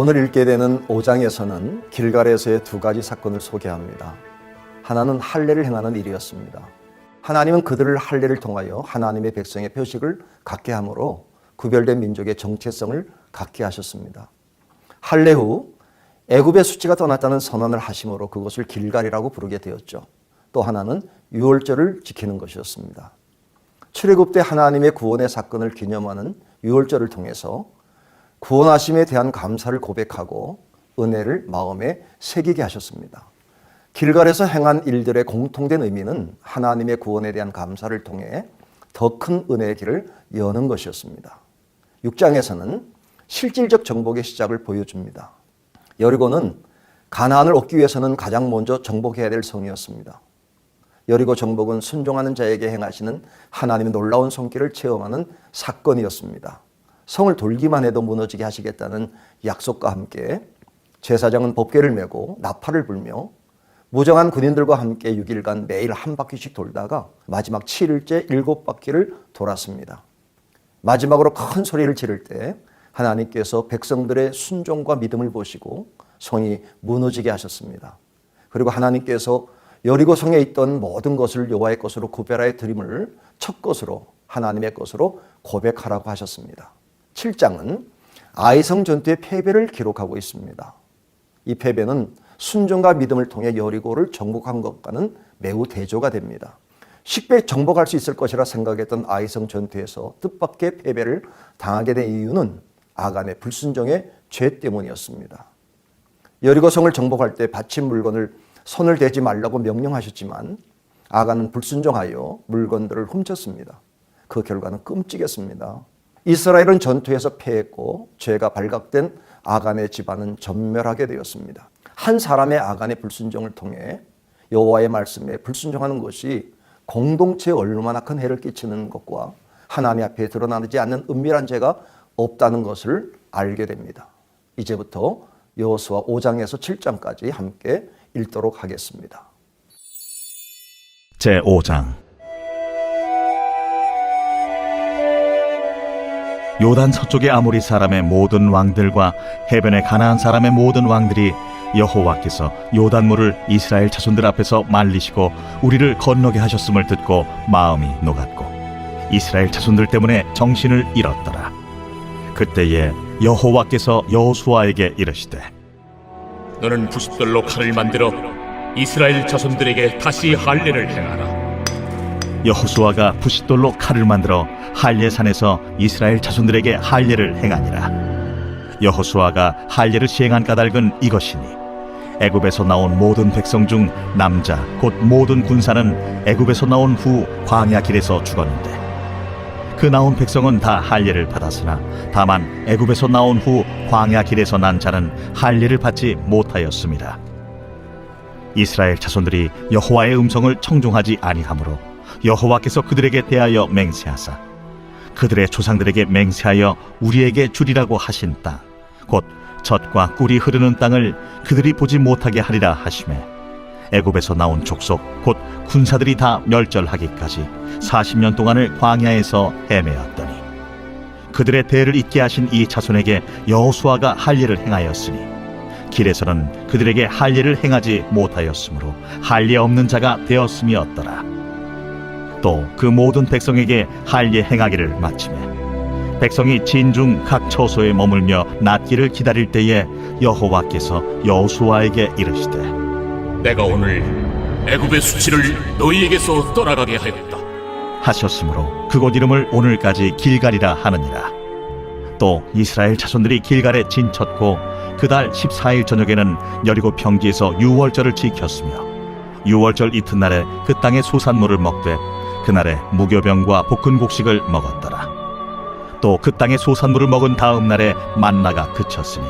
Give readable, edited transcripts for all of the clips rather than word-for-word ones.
오늘 읽게 되는 5장에서는 길갈에서의 두 가지 사건을 소개합니다. 하나는 할례를 행하는 일이었습니다. 하나님은 그들을 할례를 통하여 하나님의 백성의 표식을 갖게 함으로 구별된 민족의 정체성을 갖게 하셨습니다. 할례 후 애굽의 수치가 떠났다는 선언을 하심으로 그것을 길갈이라고 부르게 되었죠. 또 하나는 유월절을 지키는 것이었습니다. 출애굽 때 하나님의 구원의 사건을 기념하는 유월절을 통해서 구원하심에 대한 감사를 고백하고 은혜를 마음에 새기게 하셨습니다. 길갈에서 행한 일들의 공통된 의미는 하나님의 구원에 대한 감사를 통해 더 큰 은혜의 길을 여는 것이었습니다. 6장에서는 실질적 정복의 시작을 보여줍니다. 여리고는 가나안을 얻기 위해서는 가장 먼저 정복해야 될 성이었습니다. 여리고 정복은 순종하는 자에게 행하시는 하나님의 놀라운 손길을 체험하는 사건이었습니다. 성을 돌기만 해도 무너지게 하시겠다는 약속과 함께 제사장은 법궤를 메고 나팔을 불며 무정한 군인들과 함께 6일간 매일 한 바퀴씩 돌다가 마지막 7일째 7바퀴를 돌았습니다. 마지막으로 큰 소리를 지를 때 하나님께서 백성들의 순종과 믿음을 보시고 성이 무너지게 하셨습니다. 그리고 하나님께서 여리고 성에 있던 모든 것을 여호와의 것으로 구별하여 드림을 첫 것으로 하나님의 것으로 고백하라고 하셨습니다. 7장은 아이성 전투의 패배를 기록하고 있습니다. 이 패배는 순종과 믿음을 통해 여리고를 정복한 것과는 매우 대조가 됩니다. 쉽게 정복할 수 있을 것이라 생각했던 아이성 전투에서 뜻밖의 패배를 당하게 된 이유는 아간의 불순종의 죄 때문이었습니다. 여리고 성을 정복할 때 바친 물건을 손을 대지 말라고 명령하셨지만 아간은 불순종하여 물건들을 훔쳤습니다. 그 결과는 끔찍했습니다. 이스라엘은 전투에서 패했고 죄가 발각된 아간의 집안은 전멸하게 되었습니다. 한 사람의 아간의 불순종을 통해 여호와의 말씀에 불순종하는 것이 공동체에 얼마나 큰 해를 끼치는 것과 하나님 앞에 드러나지 않는 은밀한 죄가 없다는 것을 알게 됩니다. 이제부터 여호수아 5장에서 7장까지 함께 읽도록 하겠습니다. 제5장 요단 서쪽의 아모리 사람의 모든 왕들과 해변의 가나안 사람의 모든 왕들이 여호와께서 요단물을 이스라엘 자손들 앞에서 말리시고 우리를 건너게 하셨음을 듣고 마음이 녹았고 이스라엘 자손들 때문에 정신을 잃었더라. 그때에 여호와께서 여호수아에게 이르시되 너는 부싯돌로 칼을 만들어 이스라엘 자손들에게 다시 할례를 행하라. 여호수아가 부싯돌로 칼을 만들어 할례산에서 이스라엘 자손들에게 할례를 행하니라. 여호수아가 할례를 시행한 까닭은 이것이니 애굽에서 나온 모든 백성 중 남자 곧 모든 군사는 애굽에서 나온 후 광야 길에서 죽었는데 그 나온 백성은 다 할례를 받았으나 다만 애굽에서 나온 후 광야 길에서 난 자는 할례를 받지 못하였습니다. 이스라엘 자손들이 여호와의 음성을 청종하지 아니하므로 여호와께서 그들에게 대하여 맹세하사 그들의 조상들에게 맹세하여 우리에게 주리라고 하신 땅 곧 젖과 꿀이 흐르는 땅을 그들이 보지 못하게 하리라 하시매 애굽에서 나온 족속 곧 군사들이 다 멸절하기까지 40년 동안을 광야에서 헤매었더니 그들의 대를 잇게 하신 이 자손에게 여호수아가 할례를 행하였으니 길에서는 그들에게 할례를 행하지 못하였으므로 할례 없는 자가 되었음이었더라. 또 그 모든 백성에게 할례 행하기를 마치매 백성이 진중 각 처소에 머물며 낫기를 기다릴 때에 여호와께서 여호수아에게 이르시되 내가 오늘 애굽의 수치를 너희에게서 떠나가게 하였다 하셨으므로 그곳 이름을 오늘까지 길갈이라 하느니라. 또 이스라엘 자손들이 길갈에 진쳤고 그달 14일 저녁에는 여리고 평지에서 유월절을 지켰으며 유월절 이튿날에 그 땅의 소산물을 먹되 그날에 무교병과 볶은 곡식을 먹었더라. 또 그 땅의 소산물을 먹은 다음 날에 만나가 그쳤으니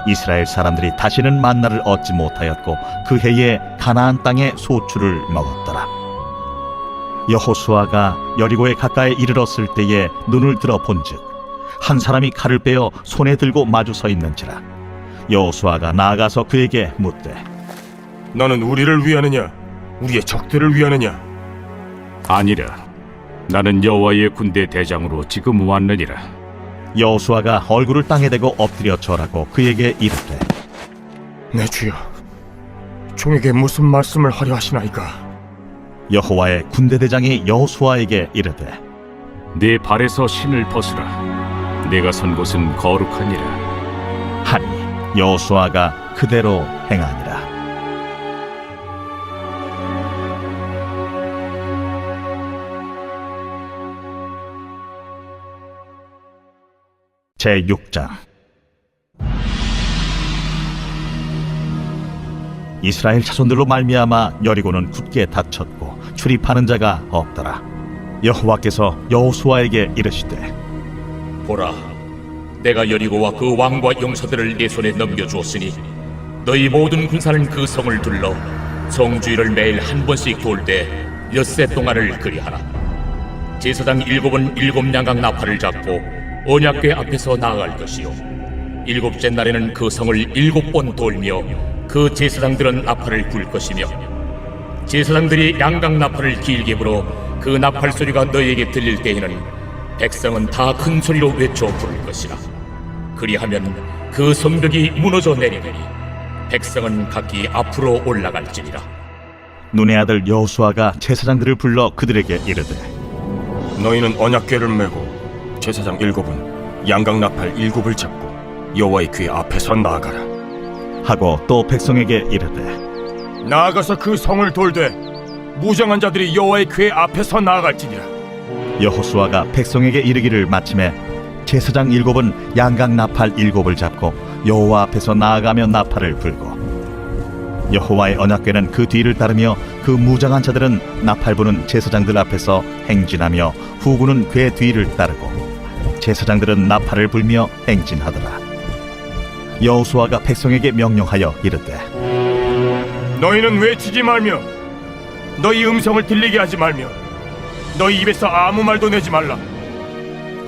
이스라엘 사람들이 다시는 만나를 얻지 못하였고 그 해에 가나안 땅의 소출을 먹었더라. 여호수아가 여리고에 가까이 이르렀을 때에 눈을 들어 본즉 한 사람이 칼을 빼어 손에 들고 마주 서 있는지라. 여호수아가 나아가서 그에게 묻되 너는 우리를 위하느냐 우리의 적들을 위하느냐? 아니라 나는 여호와의 군대 대장으로 지금 왔느니라. 여호수아가 얼굴을 땅에 대고 엎드려 절하고 그에게 이르되 내 주여, 종에게 무슨 말씀을 하려 하시나이까? 여호와의 군대대장이 여호수아에게 이르되 네 발에서 신을 벗으라. 내가 선 곳은 거룩하니라. 하니 여호수아가 그대로 행하니라. 제6장. 이스라엘 자손들로 말미암아 여리고는 굳게 닫혔고 출입하는 자가 없더라. 여호와께서 여호수아에게 이르시되 보라, 내가 여리고와 그 왕과 용사들을 네 손에 넘겨주었으니 너희 모든 군사는 그 성을 둘러 성주일을 매일 한 번씩 돌 때 엿새 동안을 그리하라. 제사장 7은 7 양각 나팔을 잡고 언약궤 앞에서 나아갈 것이요, 7째 날에는 그 성을 7번 돌며 그 제사장들은 나팔을 불 것이며, 제사장들이 양각 나팔을 길게 불어 그 나팔 소리가 너희에게 들릴 때에는 백성은 다 큰 소리로 외쳐 부를 것이라. 그리하면 그 성벽이 무너져 내리더니 백성은 각기 앞으로 올라갈지니라. 눈의 아들 여호수아가 제사장들을 불러 그들에게 이르되 너희는 언약궤를 메고 제사장 7은 양각 나팔 7을 잡고 여호와의 궤 앞에서 나아가라. 하고 또 백성에게 이르되 나아가서 그 성을 돌되 무장한 자들이 여호와의 궤 앞에서 나아갈지니라. 여호수아가 백성에게 이르기를 마침에 제사장 7은 양각 나팔 7을 잡고 여호와 앞에서 나아가며 나팔을 불고 여호와의 언약궤는 그 뒤를 따르며 그 무장한 자들은 나팔 부는 제사장들 앞에서 행진하며 후군은 궤 뒤를 따르고 제사장들은 나팔을 불며 행진하더라. 여호수아가 백성에게 명령하여 이르되 너희는 외치지 말며 너희 음성을 들리게 하지 말며 너희 입에서 아무 말도 내지 말라.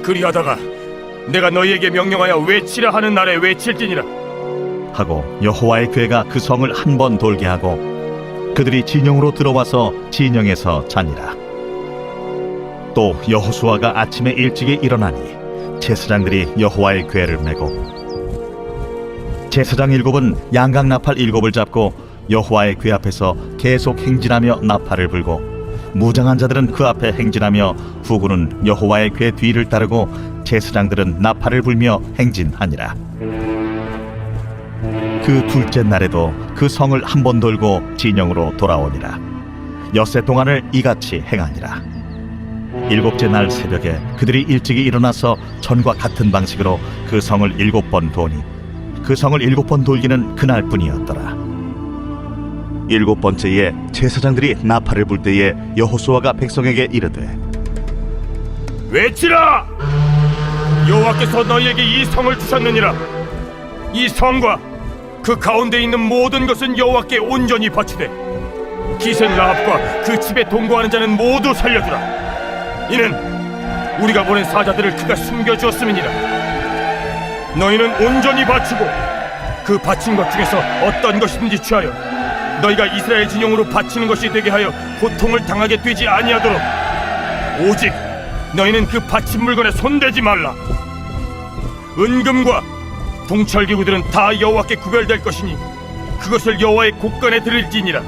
그리하다가 내가 너희에게 명령하여 외치라 하는 날에 외칠지니라. 하고 여호와의 궤가 그 성을 한 번 돌게 하고 그들이 진영으로 들어와서 진영에서 자니라. 또 여호수아가 아침에 일찍이 일어나니 제사장들이 여호와의 궤를 메고 제사장 7은 양각 나팔 7을 잡고 여호와의 궤 앞에서 계속 행진하며 나팔을 불고 무장한 자들은 그 앞에 행진하며 후군은 여호와의 궤 뒤를 따르고 제사장들은 나팔을 불며 행진하니라. 그 둘째 날에도 그 성을 한 번 돌고 진영으로 돌아오니라. 엿새 동안을 이같이 행하니라. 7째 날 새벽에 그들이 일찍이 일어나서 전과 같은 방식으로 그 성을 7번 도니 그 성을 7번 돌기는 그날뿐이었더라. 7번째에 제사장들이 나팔을 불 때에 여호수아가 백성에게 이르되 외치라! 여호와께서 너희에게 이 성을 주셨느니라. 이 성과 그 가운데 있는 모든 것은 여호와께 온전히 바치되 기생 라합과 그 집에 동거하는 자는 모두 살려두라. 이는 우리가 보낸 사자들을 그가 숨겨주었음이니라. 너희는 온전히 바치고 그 바친 것 중에서 어떤 것이든지 취하여 너희가 이스라엘 진영으로 바치는 것이 되게 하여 고통을 당하게 되지 아니하도록 오직 너희는 그 바친 물건에 손대지 말라. 은금과 동철기구들은 다 여호와께 구별될 것이니 그것을 여호와의 곳간에 드릴지니라.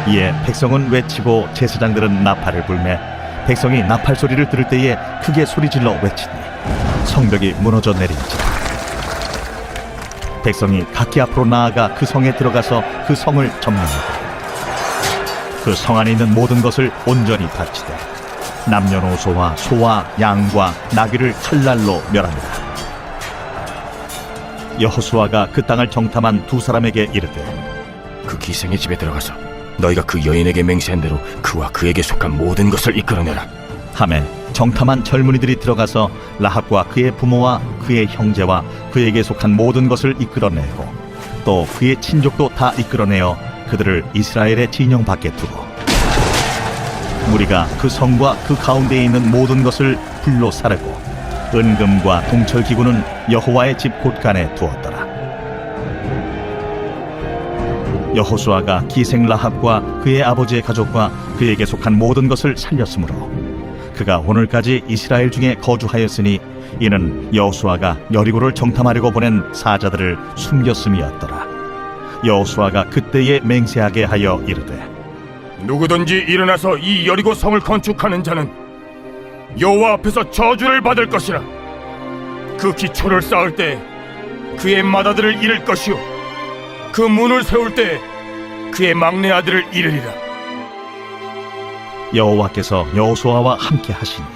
이에 백성은 외치고 제사장들은 나팔을 불매 백성이 나팔 소리를 들을 때에 크게 소리질러 외치니 성벽이 무너져 내린지라. 백성이 각기 앞으로 나아가 그 성에 들어가서 그 성을 점령하고 그 성 안에 있는 모든 것을 온전히 바치되 남녀노소와 소와 양과 나귀를 칼날로 멸합니다. 여호수아가 그 땅을 정탐한 두 사람에게 이르되 그 기생의 집에 들어가서 너희가 그 여인에게 맹세한 대로 그와 그에게 속한 모든 것을 이끌어내라. 하매 정탐한 젊은이들이 들어가서 라합과 그의 부모와 그의 형제와 그에게 속한 모든 것을 이끌어내고 또 그의 친족도 다 이끌어내어 그들을 이스라엘의 진영 밖에 두고 무리가 그 성과 그 가운데에 있는 모든 것을 불로 사르고 은금과 동철기구는 여호와의 집 곳간에 두었더라. 여호수아가 기생 라합과 그의 아버지의 가족과 그에게 속한 모든 것을 살렸으므로 그가 오늘까지 이스라엘 중에 거주하였으니 이는 여호수아가 여리고를 정탐하려고 보낸 사자들을 숨겼음이었더라. 여호수아가 그때에 맹세하게 하여 이르되 누구든지 일어나서 이 여리고 성을 건축하는 자는 여호와 앞에서 저주를 받을 것이라. 그 기초를 쌓을 때 그의 맏아들을 잃을 것이요 그 문을 세울 때 그의 막내 아들을 잃으리라. 여호와께서 여호수아와 함께 하시니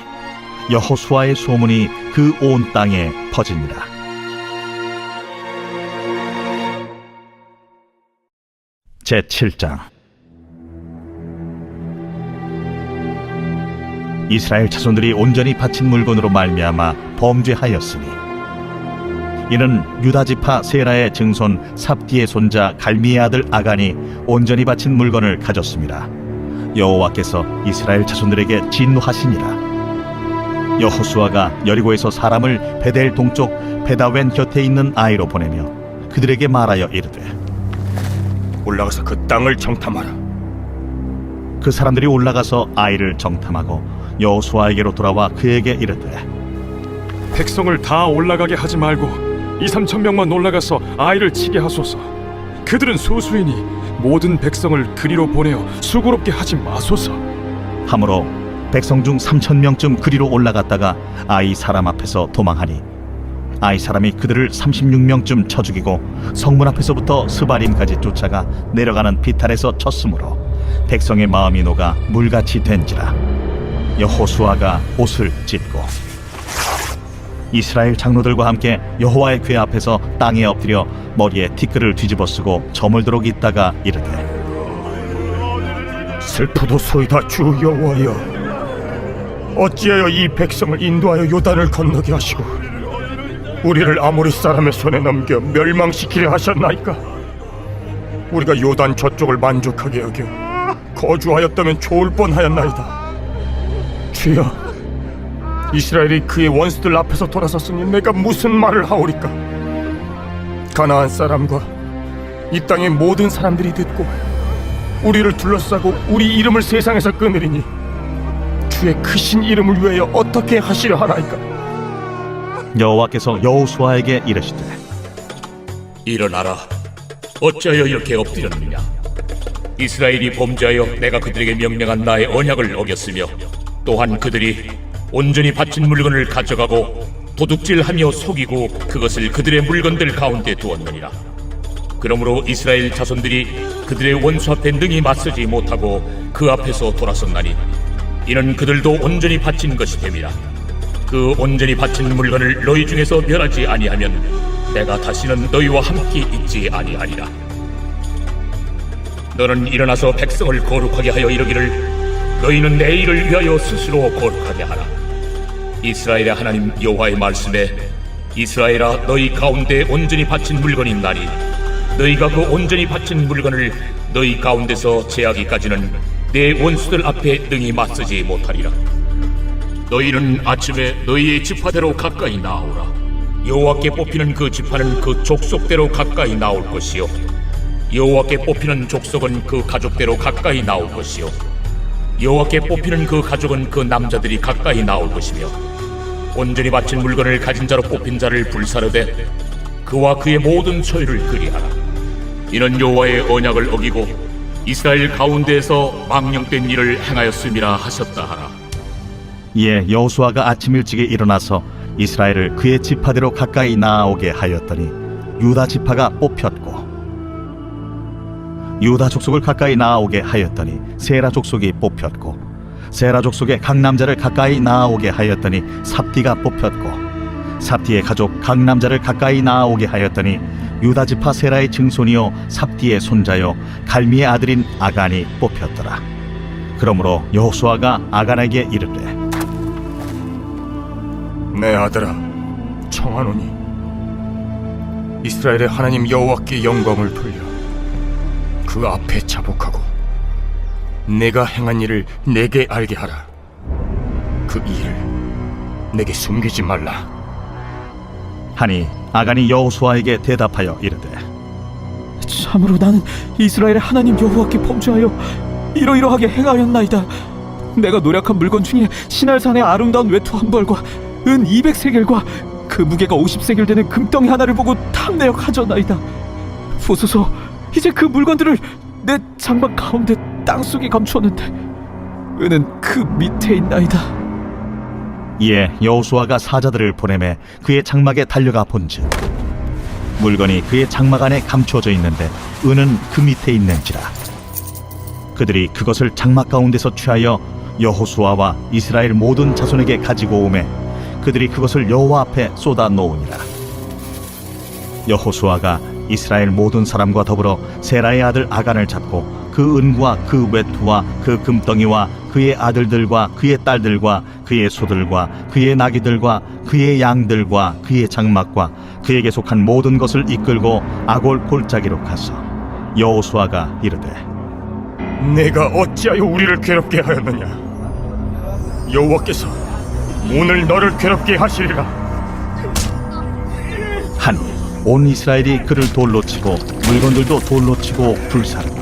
여호수아의 소문이 그 온 땅에 퍼지니라. 제7장. 이스라엘 자손들이 온전히 바친 물건으로 말미암아 범죄하였으니 이는 유다 지파 세라의 증손 삽디의 손자 갈미의 아들 아간이 온전히 바친 물건을 가졌습니다. 여호와께서 이스라엘 자손들에게 진노하시니라. 여호수아가 여리고에서 사람을 베델 동쪽 베다웬 곁에 있는 아이로 보내며 그들에게 말하여 이르되 올라가서 그 땅을 정탐하라. 그 사람들이 올라가서 아이를 정탐하고 여호수아에게로 돌아와 그에게 이르되 백성을 다 올라가게 하지 말고 2-3천 명만 올라가서 아이를 치게 하소서. 그들은 소수이니 모든 백성을 그리로 보내어 수고롭게 하지 마소서. 하므로 백성 중 3,000명쯤 그리로 올라갔다가 아이 사람 앞에서 도망하니 아이 사람이 그들을 36명쯤 쳐 죽이고 성문 앞에서부터 스바림까지 쫓아가 내려가는 비탈에서 쳤으므로 백성의 마음이 녹아 물같이 된지라. 여호수아가 옷을 찢고 이스라엘 장로들과 함께 여호와의 궤 앞에서 땅에 엎드려 머리에 티끌을 뒤집어 쓰고 저물도록 있다가 이르되 슬프도소이다 주 여호와여, 어찌하여 이 백성을 인도하여 요단을 건너게 하시고 우리를 아모리 사람의 손에 넘겨 멸망시키려 하셨나이까? 우리가 요단 저쪽을 만족하게 여겨 거주하였다면 좋을 뻔하였나이다. 주여, 이스라엘이 그의 원수들 앞에서 돌아섰으니 내가 무슨 말을 하오리까? 가나안 사람과 이 땅의 모든 사람들이 듣고 우리를 둘러싸고 우리 이름을 세상에서 끊으리니 주의 크신 이름을 위하여 어떻게 하시려 하나이까? 여호와께서 여호수아에게 이르시되 일어나라. 어찌하여 이렇게 엎드렸느냐? 이스라엘이 범죄하여 내가 그들에게 명령한 나의 언약을 어겼으며 또한 그들이 온전히 바친 물건을 가져가고 도둑질하며 속이고 그것을 그들의 물건들 가운데 두었느니라. 그러므로 이스라엘 자손들이 그들의 원수 앞에 능히 맞서지 못하고 그 앞에서 돌아섰나니 이는 그들도 온전히 바친 것이 됨이라. 그 온전히 바친 물건을 너희 중에서 멸하지 아니하면 내가 다시는 너희와 함께 있지 아니하리라. 너는 일어나서 백성을 거룩하게 하여 이르기를 너희는 내 일을 위하여 스스로 거룩하게 하라. 이스라엘의 하나님 여호와의 말씀에 이스라엘아, 너희 가운데 온전히 바친 물건이 있나니 너희가 그 온전히 바친 물건을 너희 가운데서 제하기까지는 내 원수들 앞에 능히 맞서지 못하리라. 너희는 아침에 너희의 지파대로 가까이 나오라. 여호와께 뽑히는 그 지파는 그 족속대로 가까이 나올 것이요 여호와께 뽑히는 족속은 그 가족대로 가까이 나올 것이요 여호와께 뽑히는 그 가족은 그 남자들이 가까이 나올 것이며 온전히 바친 물건을 가진 자로 뽑힌 자를 불사르되 그와 그의 모든 소유를 그리하라. 이는 여호와의 언약을 어기고 이스라엘 가운데에서 망령된 일을 행하였음이라 하셨다 하라. 이에 여호수아가 아침 일찍에 일어나서 이스라엘을 그의 지파대로 가까이 나아오게 하였더니 유다 지파가 뽑혔고 유다 족속을 가까이 나아오게 하였더니 세라 족속이 뽑혔고 세라 족속의 각 남자를 가까이 나아오게 하였더니 삽디가 뽑혔고 삽디의 가족 각 남자를 가까이 나아오게 하였더니 유다 지파 세라의 증손이요 삽디의 손자요 갈미의 아들인 아간이 뽑혔더라. 그러므로 여호수아가 아간에게 이르되 내 아들아, 청하노니 이스라엘의 하나님 여호와께 영광을 돌려 그 앞에 자복하고 내가 행한 일을 내게 알게 하라. 그 일을 내게 숨기지 말라. 하니 아간이 여호수아에게 대답하여 이르되 참으로 나는 이스라엘의 하나님 여호와께 범죄하여 이러이러하게 행하였나이다. 내가 노력한 물건 중에 신할산의 아름다운 외투 한 벌과 은 200세겔과 그 무게가 50세겔 되는 금덩이 하나를 보고 탐내어 가져나이다. 보소서, 이제 그 물건들을 내 장막 가운데 땅속에 감추었는데 은은 그 밑에 있나이다. 이에 여호수아가 사자들을 보내매 그의 장막에 달려가 본즉 물건이 그의 장막 안에 감추어져 있는데 은은 그 밑에 있는지라. 그들이 그것을 장막 가운데서 취하여 여호수아와 이스라엘 모든 자손에게 가지고 오매 그들이 그것을 여호와 앞에 쏟아 놓으니라. 여호수아가 이스라엘 모든 사람과 더불어 세라의 아들 아간을 잡고 그 은과 그 외투와 그 금덩이와 그의 아들들과 그의 딸들과 그의 소들과 그의 나귀들과 그의 양들과 그의 장막과 그에게 속한 모든 것을 이끌고 아골 골짜기로 가서 여호수아가 이르되 내가 어찌하여 우리를 괴롭게 하였느냐? 여호와께서 오늘 너를 괴롭게 하시리라. 하니 온 이스라엘이 그를 돌로 치고 물건들도 돌로 치고 불사르고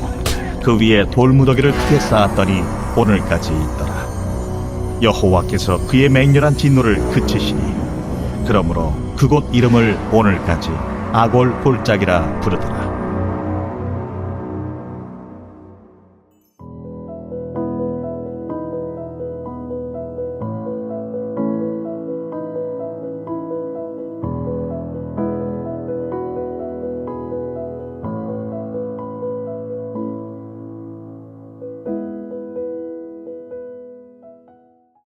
그 위에 돌무더기를 크게 쌓았더니 오늘까지 있더라. 여호와께서 그의 맹렬한 진노를 그치시니 그러므로 그곳 이름을 오늘까지 아골 골짜기라 부르더라.